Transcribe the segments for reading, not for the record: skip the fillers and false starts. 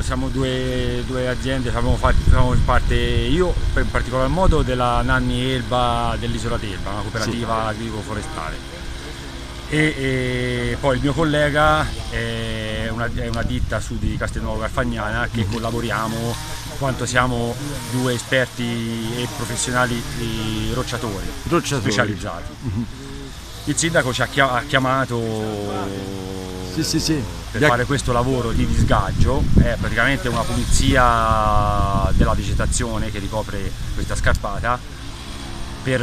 siamo due aziende, facciamo parte io in particolar modo della Nanni Elba dell'isola d'Elba, una cooperativa agricolo-forestale, e poi il mio collega è una ditta su di Castelnuovo Garfagnana che collaboriamo quanto siamo due esperti e professionali rocciatori specializzati. Il sindaco ci ha chiamato per fare questo lavoro di disgaggio, è praticamente una pulizia della vegetazione che ricopre questa scarpata per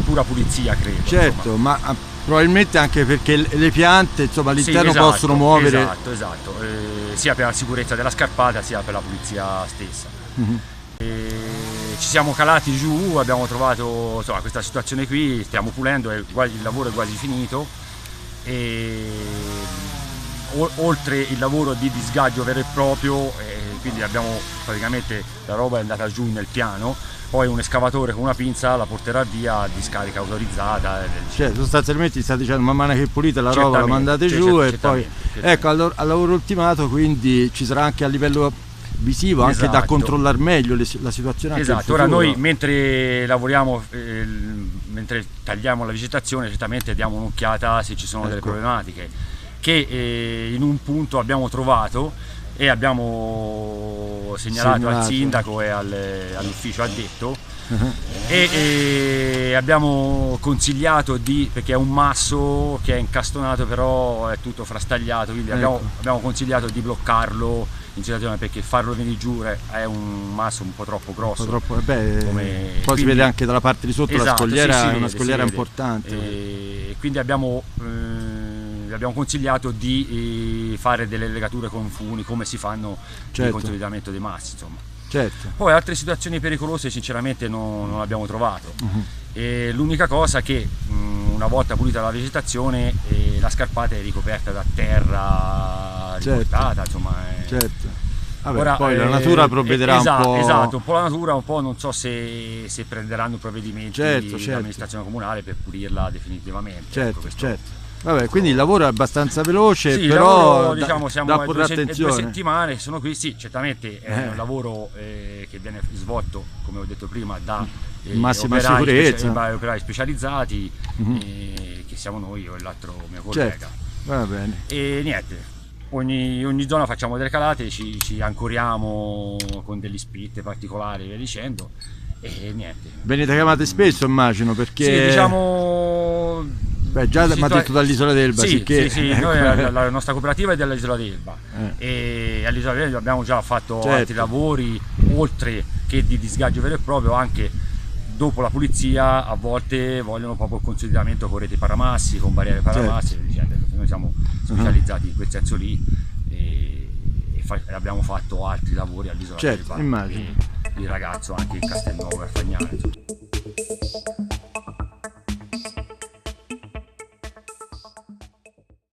pura pulizia, credo. Certo, insomma. Ma probabilmente anche perché le piante, insomma, all'interno esatto, possono muovere. Esatto, sia per la sicurezza della scarpata sia per la pulizia stessa. Ci siamo calati giù, abbiamo trovato, insomma, questa situazione qui, stiamo pulendo, il lavoro è quasi finito, e oltre il lavoro di disgaggio vero e proprio, quindi abbiamo praticamente, la roba è andata giù nel piano, poi un escavatore con una pinza la porterà via a discarica autorizzata. Cioè, sostanzialmente sta dicendo, man mano che è pulita la roba la mandate giù, e poi ecco, al lavoro ultimato, quindi ci sarà anche a livello visivo, anche da controllare meglio la situazione. Esatto, ora noi mentre lavoriamo, mentre tagliamo la vegetazione, certamente diamo un'occhiata se ci sono delle problematiche che in un punto abbiamo trovato e abbiamo segnalato al sindaco e all'ufficio addetto, e abbiamo consigliato perché è un masso che è incastonato, però è tutto frastagliato, quindi abbiamo consigliato di bloccarlo in situazione, perché farlo venire giù è un masso un po' troppo grosso. Poi si vede anche dalla parte di sotto, la scogliera è una scogliera importante. E quindi abbiamo consigliato di fare delle legature con funi, come si fanno di consolidamento dei massi, insomma. Poi altre situazioni pericolose sinceramente non abbiamo trovato. E l'unica cosa che una volta pulita la vegetazione, la scarpata è ricoperta da terra riportata, insomma. Vabbè, ora, poi la natura provvederà un po'. Esatto, un po' la natura, un po' non so se prenderanno provvedimenti dell'amministrazione comunale per pulirla definitivamente. Vabbè, quindi il lavoro è abbastanza veloce, sì, però diciamo siamo da a porre attenzione. 2 settimane sono qui, sì, certamente è un lavoro che viene svolto, come ho detto prima, da massima sicurezza, operai specializzati, che siamo noi, io e l'altro mio collega. Va bene. E niente, ogni zona facciamo delle calate, ci ancoriamo con degli split particolari e via dicendo, e niente. Venite chiamate spesso, immagino, perché sì, diciamo. Beh, già mi ha detto dall'isola d'Elba. Sì, noi la nostra cooperativa è dell'isola d'Elba, e all'isola d'Elba abbiamo già fatto altri lavori, oltre che di disgaggio vero e proprio, anche dopo la pulizia a volte vogliono proprio il consolidamento con reti paramassi, con barriere paramassi, noi siamo specializzati in quel senso lì, e abbiamo fatto altri lavori all'isola d'Elba, immagino. Il ragazzo anche in Castelnuovo Garfagnana, insomma.